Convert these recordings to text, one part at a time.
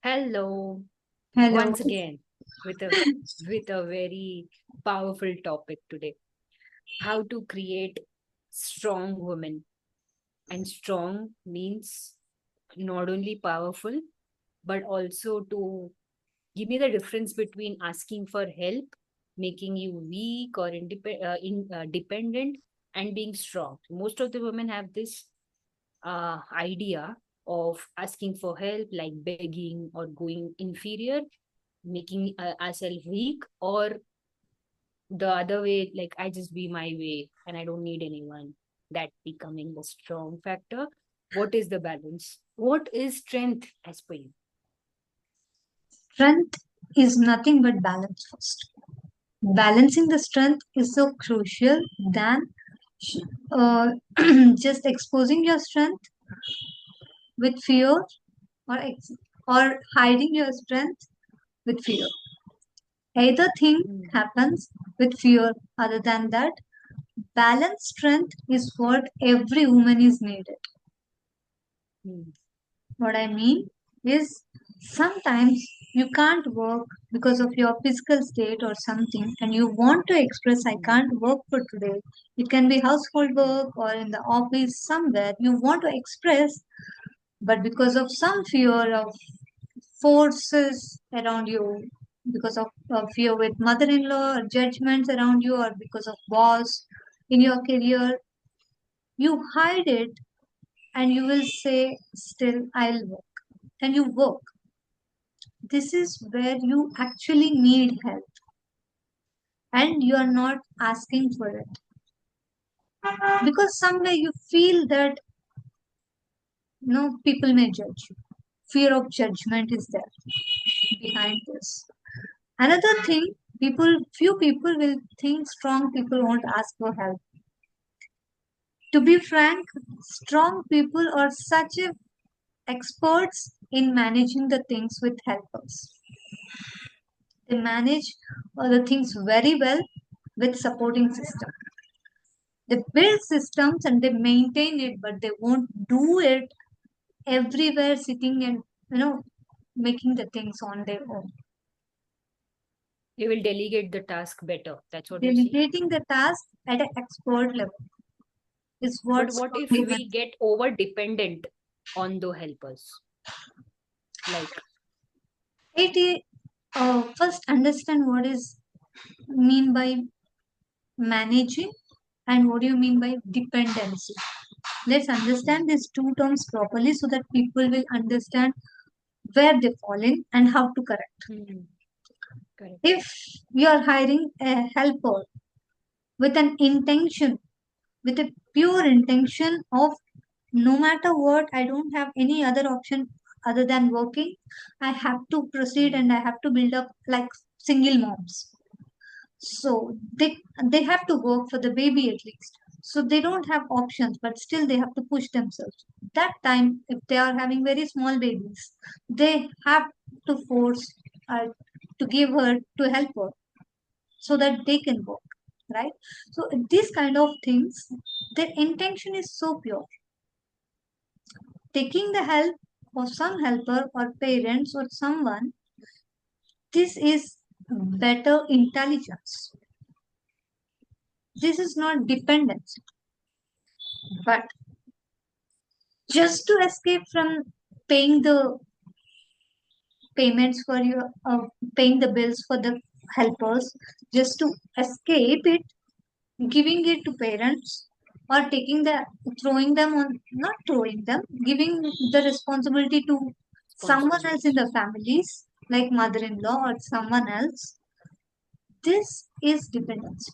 Hello, Hello. once again with a very powerful topic today. How to create strong women. And strong means not only powerful, but also to give me the difference between asking for help, making you weak or dependent, and being strong. Most of the women have this idea of asking for help, like begging or going inferior, making ourselves weak, or the other way, like I just be my way and I don't need anyone. That becoming the strong factor. What is the balance? What is strength as per you? Strength is nothing but balance first. Balancing the strength is so crucial than uh, just exposing your strength with fear or hiding your strength with fear. Either thing Hmm. happens with fear. Other than that, balanced strength is what every woman is needed. Hmm. What I mean is sometimes you can't work because of your physical state or something, and you want to express, I Hmm. can't work for today. It can be household Hmm. work or in the office somewhere. You want to express, but because of some fear of forces around you, because of fear with mother in law, or judgments around you, or because of boss in your career, you hide it and you will say, still, I'll work. And you work. This is where you actually need help and you are not asking for it because somewhere you feel that people may judge you. Fear of judgment is there behind this. Another thing, few people will think strong people won't ask for help. To be frank, strong people are such experts in managing the things with helpers. They manage the things very well with supporting system. They build systems and they maintain it, but they won't do it everywhere sitting and making the things on their own. They will delegate the task better. That's what you see. Delegating the task at an expert level is what But what strong if women. we get over dependent on the helpers? Like, It is first understand what is mean by managing and what do you mean by dependency. Let's hmm. understand these two terms properly so that people will understand where they fall in and how to correct. Hmm. Correct. If you are hiring a helper with an intention, with a pure intention of no matter what, I don't have any other option other than working. I have to proceed Hmm. and I have to build up like single moms. So they have to work for the baby at least. So they don't have options, but still they have to push themselves. That time, if they are having very small babies, they have to force uh, to give her to help her so that they can work, right? So these kind of things, their intention is so pure. Taking the help of some helper or parents or someone, this is better intelligence. This is not dependence, but just to escape from paying the payments for your paying the bills for the helpers, just to escape it, giving it to parents or taking the throwing them on, not throwing them, giving the responsibility to someone else in Responsibilities. the families like mother-in-law or someone else. This is dependence.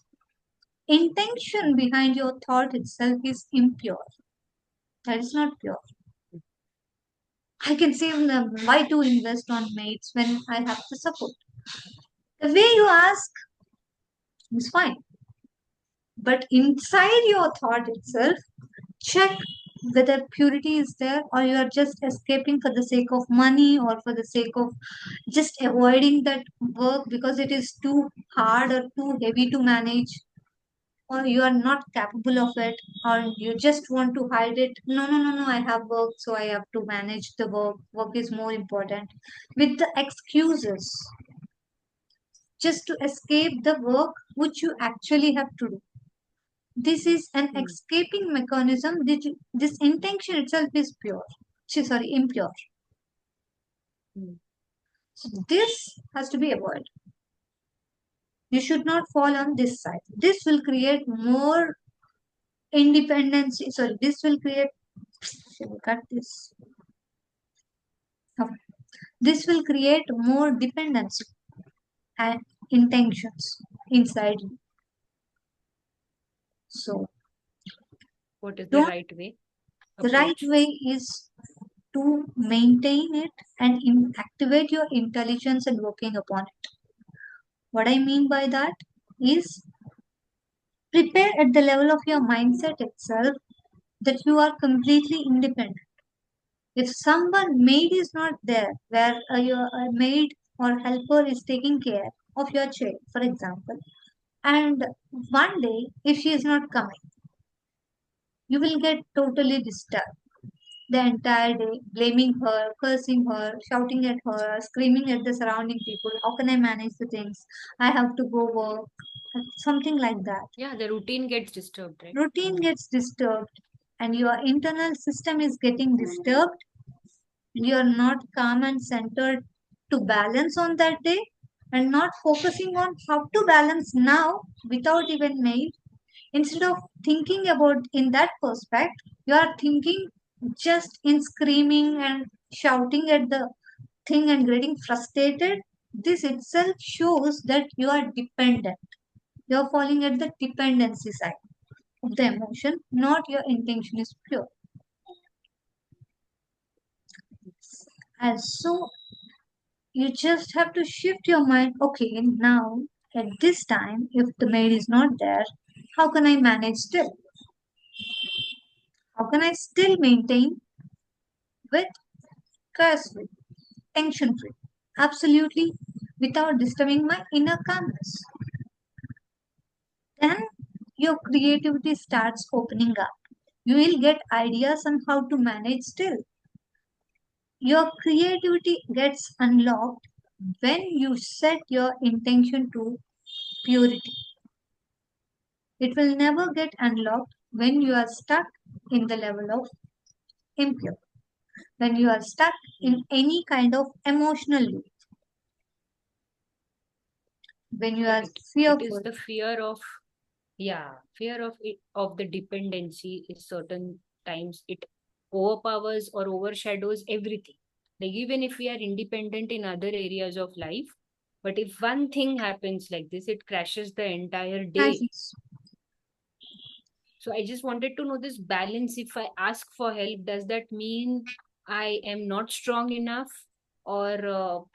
Intention behind your thought itself is impure. That is not pure. I can say, why to invest on mates when I have the support? The way you ask is fine, but inside your thought itself, check whether purity is there or you are just escaping for the sake of money or for the sake of just avoiding that work because it is too hard or too heavy to manage. or you are not capable of it, or you just want to hide it. No, no, no, no, I have work, so I have to manage the work. Work is more important. With the excuses, just to escape the work which you actually have to do. This is an Hmm. escaping mechanism. This intention itself is pure. Sorry, impure. Hmm. So this has to be avoided. You should not fall on this side. This will create more independence. Sorry, this will create. Shall we cut this? Okay. This will create more dependency and intentions inside you. So, What is the don't. right way The right approach? way is to maintain it and activate your intelligence and working upon it. What I mean by that is prepare at the level of your mindset itself that you are completely independent. If someone maid is not there, where your maid or helper is taking care of your child, for example, and one day if she is not coming, you will get totally disturbed the entire day, blaming her, cursing her, shouting at her, screaming at the surrounding people. How can I manage the things? I have to go work. Something like that. Yeah, the routine gets disturbed, right? Routine gets disturbed, and your internal system is getting disturbed. You are not calm and centered to balance on that day, and not focusing on how to balance now without even mail. Instead of thinking about in that perspective, you are thinking just in screaming and shouting at the thing and getting frustrated. This itself shows that you are dependent. You are falling at the dependency side of the emotion, not your intention is pure. And so you just have to shift your mind. Okay, now at this time, if the maid is not there, how can I manage still? How can I still maintain with stress free, tension free, absolutely without disturbing my inner calmness? Then your creativity starts opening up. You will get ideas on how to manage still. Your creativity gets unlocked when you set your intention to purity. It will never get unlocked when you are stuck in the level of impure, when you are stuck in any kind of emotional loop, when you are Right. It is fearful. the fear of, yeah, fear of it, of the dependency is certain times it overpowers or overshadows everything. Like even if we are independent in other areas of life, but if one thing happens like this, it crashes the entire day. Passions. So I just wanted to know this balance. If I ask for help, does that mean I am not strong enough or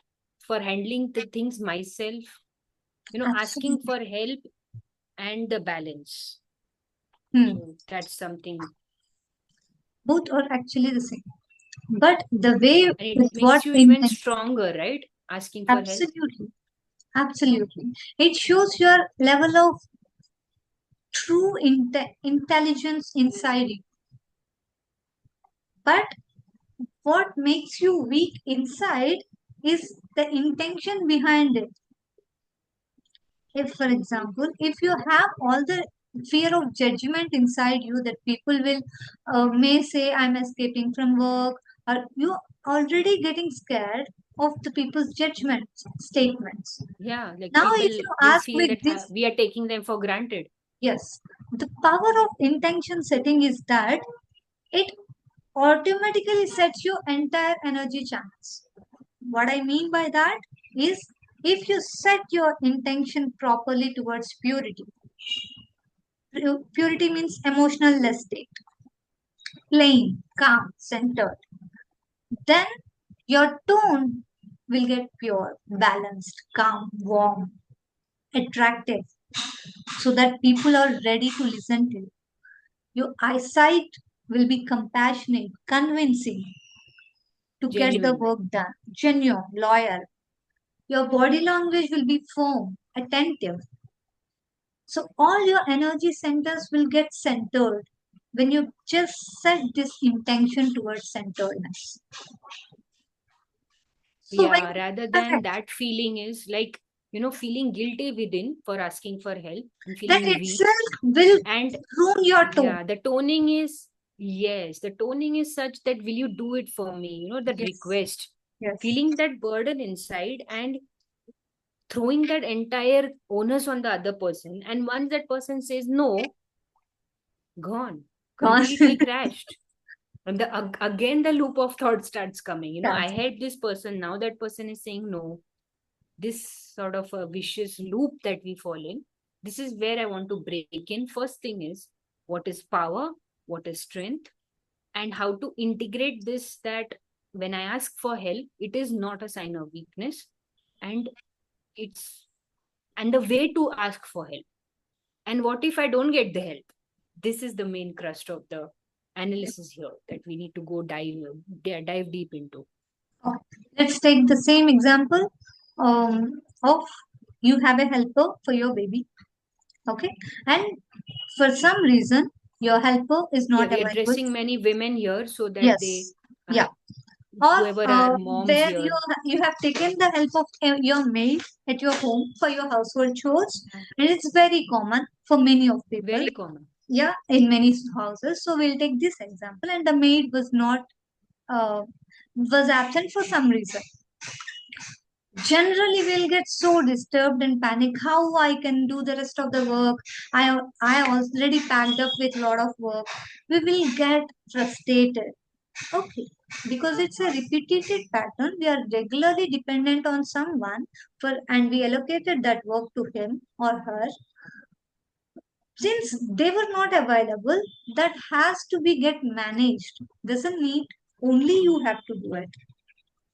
for handling the things myself? Asking Absolutely. for help and the balance. Hmm. So that's something. Both are actually the same. But the way And it with what makes you even intention. stronger, right? Asking for help. Absolutely. Absolutely. It shows your level of true intelligence inside you. But what makes you weak inside is the intention behind it. If, for example, if you have all the fear of judgment inside you that people will may say I'm escaping from work, or you already getting scared of the people's judgments statements. Yeah, like Now if people you will ask feel with that this, we are taking them for granted. yes, the power of intention setting is that it automatically sets your entire energy channels. What I mean by that is, if you set your intention properly towards purity, purity means emotional less state, plain, calm, centered, then your tone will get pure, balanced, calm, warm, attractive, so that people are ready to listen to you. Your eyesight will be compassionate, convincing to get the Genuine. work done, genuine, loyal. Your body language will be firm, attentive, So all your energy centers will get centered when you just set this intention towards centeredness. So when Yeah, rather than correct, that feeling is like, feeling guilty within for asking for help and that feeling weak. itself will And ruin your tone. yeah, the toning is, yes, the toning is such that will you do it for me? That Yes, request, yes, feeling that burden inside and throwing that entire onus on the other person. And once that person says no, gone, gone. completely crashed. And again, the loop of thought starts coming. I Yes. hate this person. Now that person is saying no. This sort of a vicious loop that we fall in. This is where I want to break in. First thing is, what is power? What is strength? And how to integrate this, that when I ask for help, it is not a sign of weakness. And it's, and the way to ask for help. And what if I don't get the help? This is the main crust of the analysis here that we need to go dive deep into. Okay. Let's take the same example of you have a helper for your baby. Okay. And for some reason, your helper is Yeah, not we are available. addressing many women here so that they, Yes. uh, Yeah. Or whoever are moms where you here. you have taken the help of your maid at your home for your household chores, and it's very common for many of people. Very common. Yeah, in many houses. So we'll take this example, and the maid uh, was absent for some reason. Generally, we'll get so disturbed and panic. How I can do the rest of the work? I already packed up with a lot of work. We will get frustrated. Okay, because it's a repeated pattern. We are regularly dependent on someone and we allocated that work to him or her. Since they were not available, that has to be get managed. Doesn't mean only you have to do it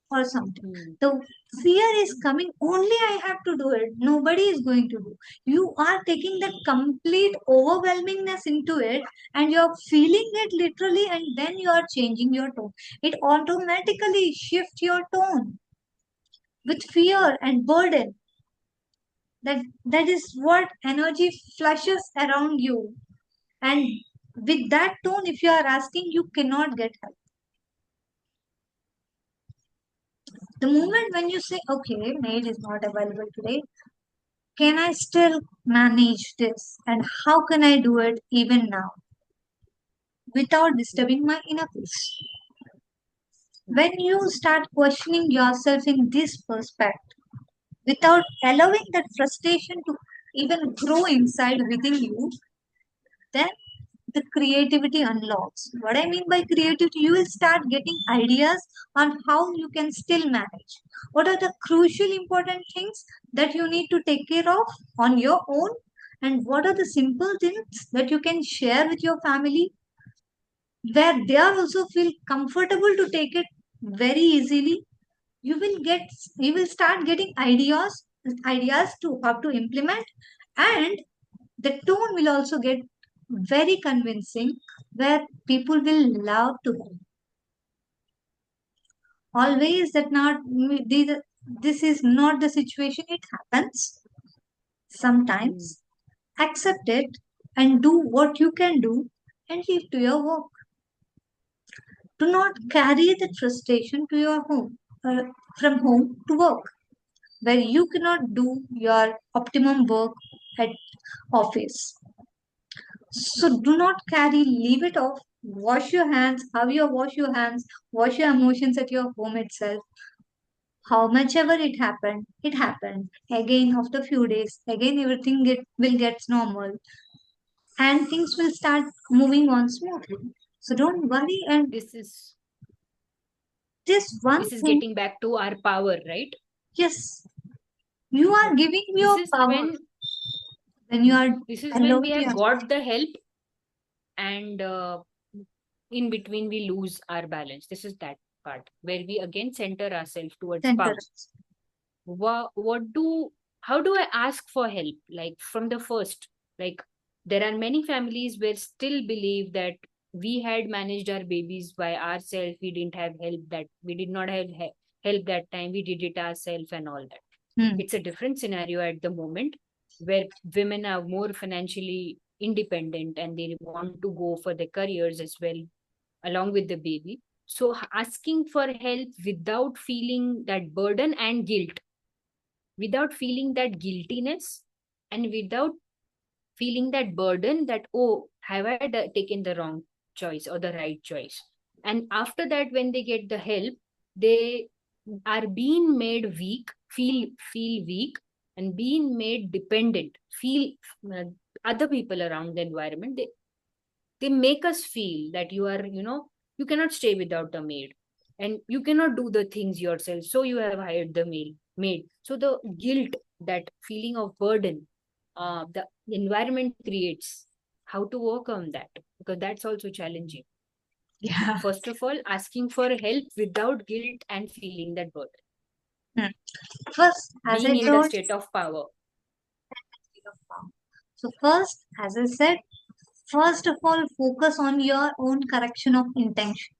or something. Hmm. The fear is coming, only I have to do it. Nobody is going to do. You are taking that complete overwhelmingness into it and you're feeling it literally, and then you are changing your tone. It automatically shifts your tone with fear and burden. That is what energy flushes around you. And with that tone, if you are asking, you cannot get help. The moment when you say, okay, maid is not available today, can I still manage this? And how can I do it even now without disturbing my inner peace? When you start questioning yourself in this perspective, without allowing that frustration to even grow inside within you, then the creativity unlocks. What I mean by creativity, you will start getting ideas on how you can still manage. What are the crucial important things that you need to take care of on your own? And what are the simple things that you can share with your family where they are also feel comfortable to take it very easily? You will get, you will start getting ideas to how to implement, and the tone will also get very convincing where people will love to help. Always that not this is not the situation, it happens Hmm. sometimes. Accept it and do what you can do and leave to your work. Do not carry that frustration to your home, from home to work, where you cannot do your optimum work at office. So do not carry, leave it off. Wash your hands. How you wash your hands? Wash your emotions at your home itself. How much ever it happened, it happened. Again, after few days, again everything will get normal, and things will start moving on smoothly. So don't worry. And This is this one this is thing, getting back to our power, right? yes, you Yeah. are giving This your is power when when you are this is when we allowing have your got the help, and in between we lose our balance. This is that part where we again center ourselves towards center. power. What do How do I ask for help, like from the first? Like, there are many families where still believe that we had managed our babies by ourselves, we didn't have help, that we did not have help that time, we did it ourselves and all that. Hmm. It's a different scenario at the moment. where women are more financially independent and they want to go for their careers as well along with the baby. So asking for help without feeling that burden and guilt, without feeling that guiltiness, and without feeling that burden that, oh, have I taken the wrong choice or the right choice? And after that, when they get the help, they are being made weak, feel weak, and being made dependent, feel uh, other people around the environment. They make us feel that you are, you cannot stay without a maid, and you cannot do the things yourself, so you have hired the maid. So the guilt, that feeling of burden, the environment creates. How to work on that, because that's also challenging. Yeah. First of all, asking for help without guilt and feeling that burden, Hmm. First, as being I in the told, state of power. so first, as I said, first of all, focus on your own correction of intention.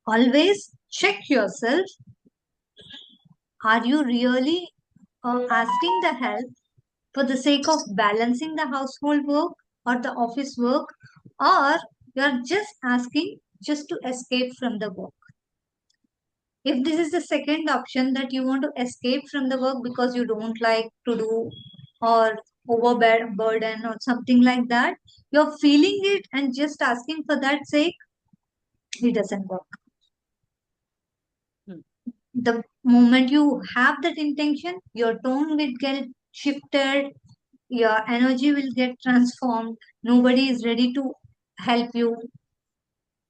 Always check yourself. Are you really asking the help for the sake of balancing the household work or the office work, or you're just asking just to escape from the work? If this is the second option, that you want to escape from the work because you don't like to do, or overburden or something like that, you're feeling it and just asking for that sake, it doesn't work. Hmm. The moment you have that intention, your tone will get shifted, your energy will get transformed, nobody is ready to help you.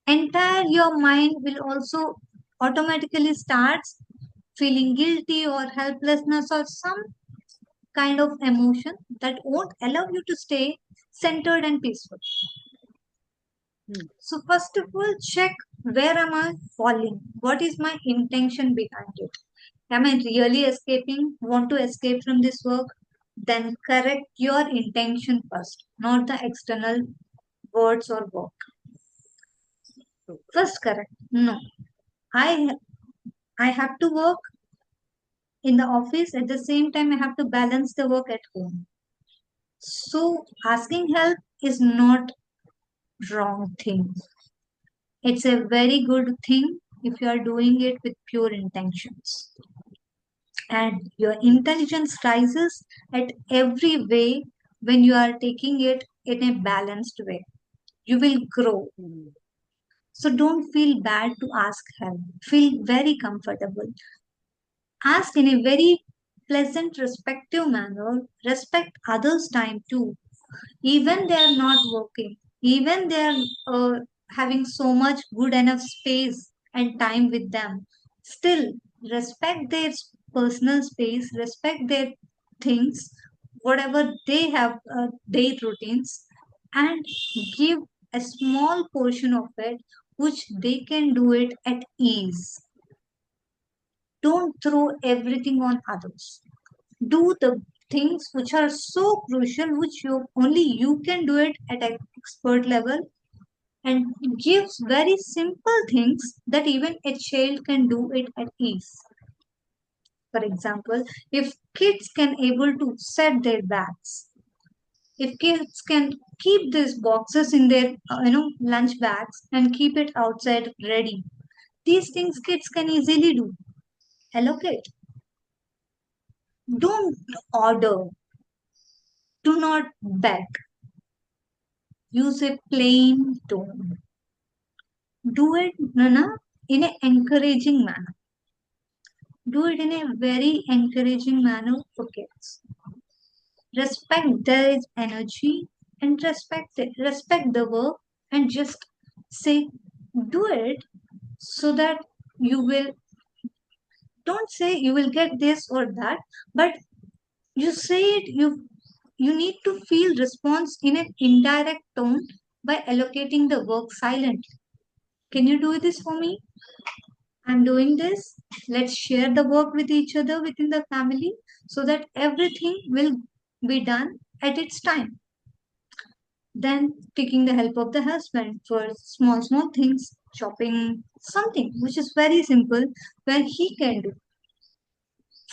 Entire your mind will also automatically starts feeling guilty or helplessness or some kind of emotion that won't allow you to stay centered and peaceful. Hmm. So first of all, check, where am I falling? What is my intention behind it? Am I really escaping? Want to escape from this work? Then correct your intention first, not the external words or work. So, First correct. No, I I have to work in the office, at the same time I have to balance the work at home. So asking help is not wrong thing. It's a very good thing if you are doing it with pure intentions. And your intelligence rises at every way when you are taking it in a balanced way. You will grow. hmm. So don't feel bad to ask help. Feel very comfortable. Ask in a very pleasant, respectful manner. Respect others' time too. Even they are not working, even they are having so much good enough space and time with them, still respect their personal space, respect their things, whatever they have, their routines, and give a small portion of it which they can do it at ease. Don't throw everything on others. Do the things which are so crucial, which you only you can do it at an expert level, and gives very simple things that even a child can do it at ease. For example, if kids can able to set their bags, if kids can keep these boxes in their lunch bags and keep it outside ready, these things kids can easily do. Allocate. Don't order. Do not beg. Use a plain tone. Do it, Nana, in an encouraging manner. Do it in a very encouraging manner for kids. Respect their energy and respect it. Respect the work and just say, do it so that you will, don't say you will get this or that, but you say it, you need to feel response in an indirect tone by allocating the work silently. Can you do this for me? I'm doing this. Let's share the work with each other within the family so that everything will be done at its time. Then taking the help of the husband for small things, shopping, something which is very simple, where he can do.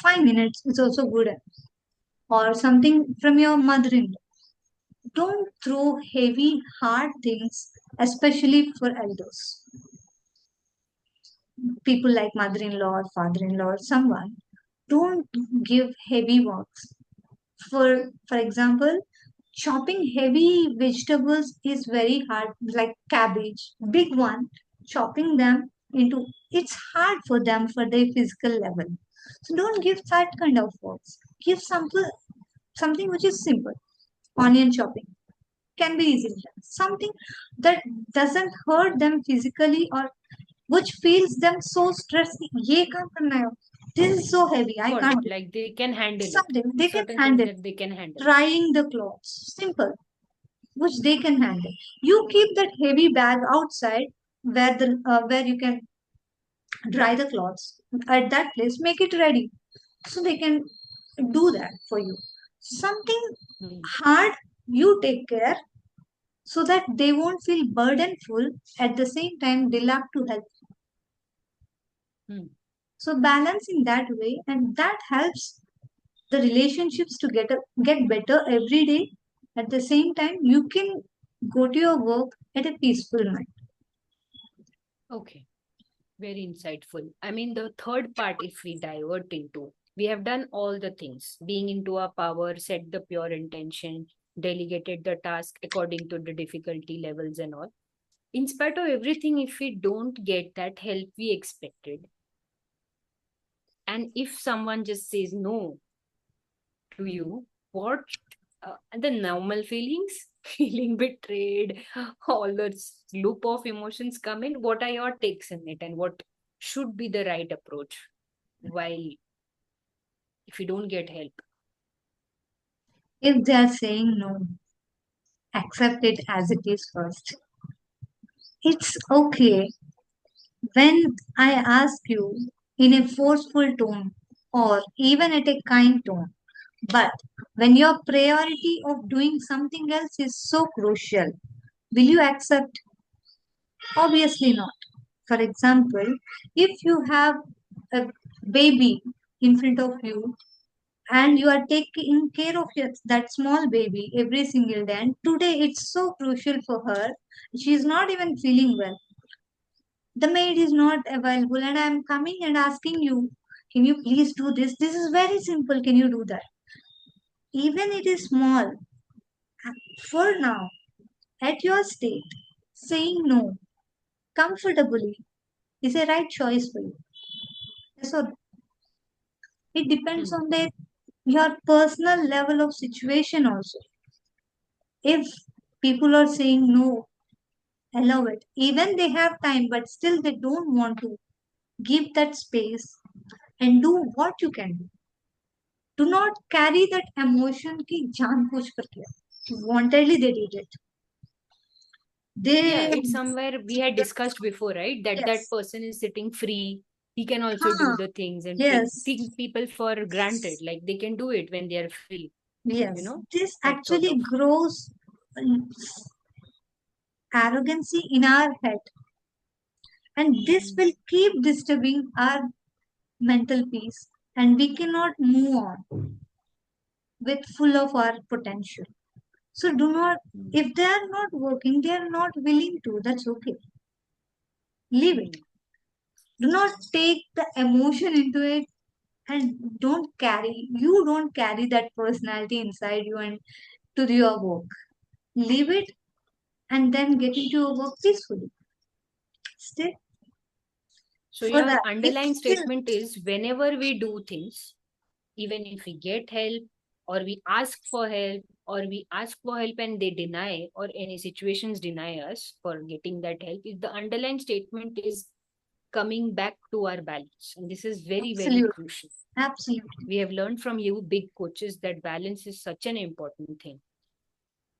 5 minutes is also good. or something from your mother-in-law. Don't throw heavy, hard things, especially for elders. People like mother-in-law or father-in-law or someone. Don't give heavy works. For example, chopping heavy vegetables is very hard, like cabbage, big one. Chopping them into it's hard for them for their physical level. So don't give that kind of works. Give something which is simple. Onion chopping can be easily done. Something that doesn't hurt them physically or which feels them so stressed. ये काम करना है. This is so heavy. I Got can't it. do Like they can handle it. something. They can Certain things handle. that they can handle. Drying the clothes. Simple. Which they can handle. You keep that heavy bag outside where you can dry the clothes at that place. Make it ready so they can do that for you. Something Hmm. hard you take care so that they won't feel burdenful at the same time they'll have to help. Hmm. So balance in that way, and that helps the relationships to get better every day. At the same time, you can go to your work at a peaceful mind. Okay. Very insightful. I mean, the third part, if we divert into, we have done all the things, being into our power, set the pure intention, delegated the task according to the difficulty levels and all. In spite of everything, if we don't get that help we expected, and if someone just says no to you, what the normal feelings, feeling betrayed, all those loop of emotions come in. What are your takes in it, and what should be the right approach while if you don't get help? If they are saying no, accept it as it is first. It's okay when I ask you in a forceful tone or even at a kind tone. But when your priority of doing something else is so crucial, will you accept? Obviously not. For example, if you have a baby in front of you and you are taking care of that small baby every single day, and today it's so crucial for her, she is not even feeling well. The maid is not available, and I'm coming and asking you, can you please do this? This is very simple. Can you do that? Even it is small, for now, at your state, saying no comfortably is a right choice for you. So it depends Hmm. on your personal level of situation also. If people are saying no, allow it. Even they have time, but still they don't want to give that space and do what you can do. Do not carry that emotion ki जानबूझ कर किया. Wantedly they did it. Yeah, They it's somewhere we had discussed before, right? That that yes. person is sitting free. He can also do Huh, the things and yes. take people for granted. Like they can do it when they are free, you Yes. know, This that sort actually of. grows arrogancy in our head, and this Hmm. will keep disturbing our mental peace, and we cannot move on with full of our potential. So do not, Hmm. if they are not working, they are not willing to, that's okay. Leave it. Hmm. Do not take the emotion into it, and don't carry that personality inside you and to your work. Leave it and then get into your work peacefully. Still, So for your that, if underlying still, statement is whenever we do things, even if we get help or we ask for help or we ask for help and they deny or any situations deny us for getting that help, if the underlying statement is coming back to our balance. And this is very, very absolutely, crucial. absolutely. We have learned from you, big coaches, that balance is such an important thing.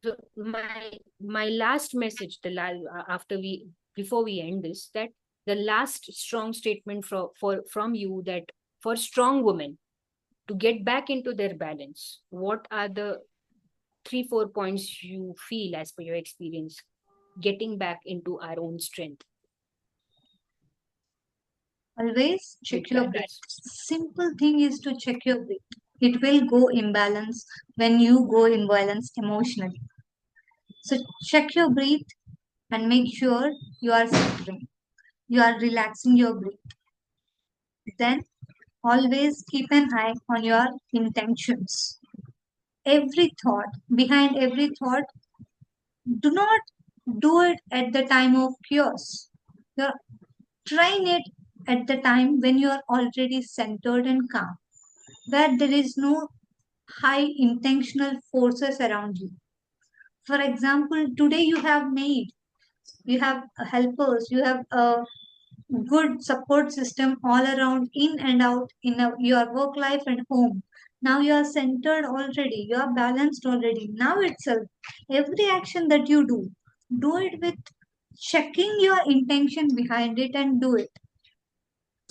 So my last message, after we before we end this, that the last strong statement for from you, that for strong women to get back into their balance, what are the 3 4 points you feel as per your experience getting back into our own strength Always check with your breath. balance? Simple thing is to check your breath. it will go imbalance when you go imbalance emotionally. So check your breath and make sure you are centering. You are relaxing your breath. Then always keep an eye on your intentions. Every thought, behind every thought, do not do it at the time of chaos. You're trying it at the time when you are already centered and calm, where there is no high intentional forces around you. For example, today you have helpers, you have a good support system all around, in and out, in your work life and home. Now you are centered already, you are balanced already. Now itself, every action that you do it with checking your intention behind it and do it.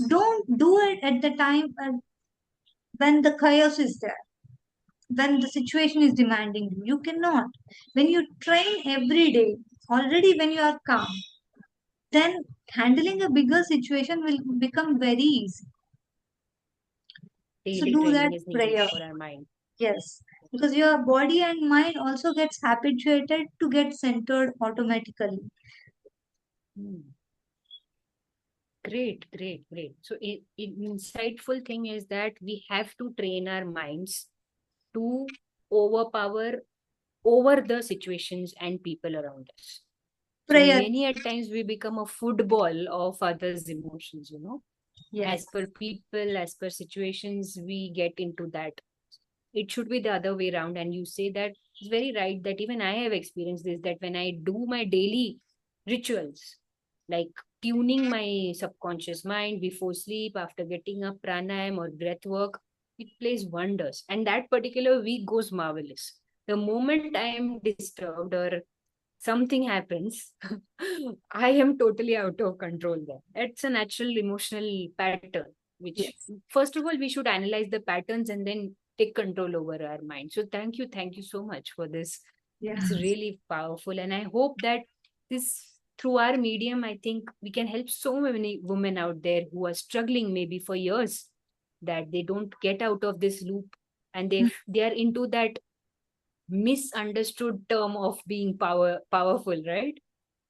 Don't do it at the time when the chaos is there, when the situation is demanding you. You cannot. When you train every day, already when you are calm, then handling a bigger situation will become very easy. So Daily do training that is needed prayer. for our mind. Yes. Because your body and mind also gets habituated to get centered automatically. Hmm. Great, great, great. So, insightful thing is that we have to train our minds to overpower over the situations and people around us. So Prayer. many at times we become a football of others' emotions, Yes. as per people, as per situations, we get into that. It should be the other way around. And you say that it's very right that even I have experienced this, that when I do my daily rituals, like tuning my subconscious mind before sleep, after getting up, pranayam or breath work, it plays wonders. And that particular week goes marvelous. The moment I am disturbed or something happens, I am totally out of control there. It's a natural emotional pattern, which Yes. first of all, we should analyze the patterns and then take control over our mind. So thank you so much for this. Yeah. It's really powerful. And I hope that this through our medium, I think we can help so many women out there who are struggling maybe for years, that they don't get out of this loop, and they are into that misunderstood term of being powerful, right?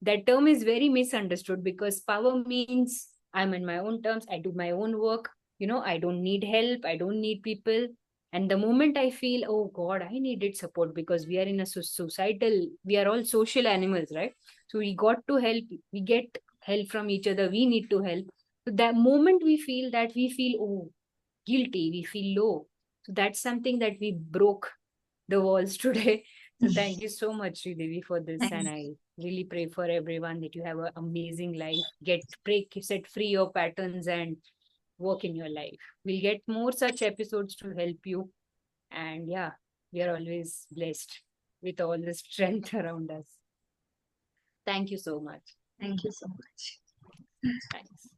That term is very misunderstood, because power means I'm in my own terms, I do my own work, I don't need help, I don't need people. And the moment I feel, oh god, I needed support, because we are in a societal, we are all social animals, right? So we got to help, we get help from each other, we need to help. So that moment we feel that, we feel, oh, guilty, we feel low. So that's something that we broke the walls today. So thank you so much, Sridevi, for this. Thank And I really pray for everyone that you have an amazing life. Set free your patterns and work in your life. We'll get more such episodes to help you. And yeah, we are always blessed with all the strength around us. Thank you so much. thank you so much. Thanks.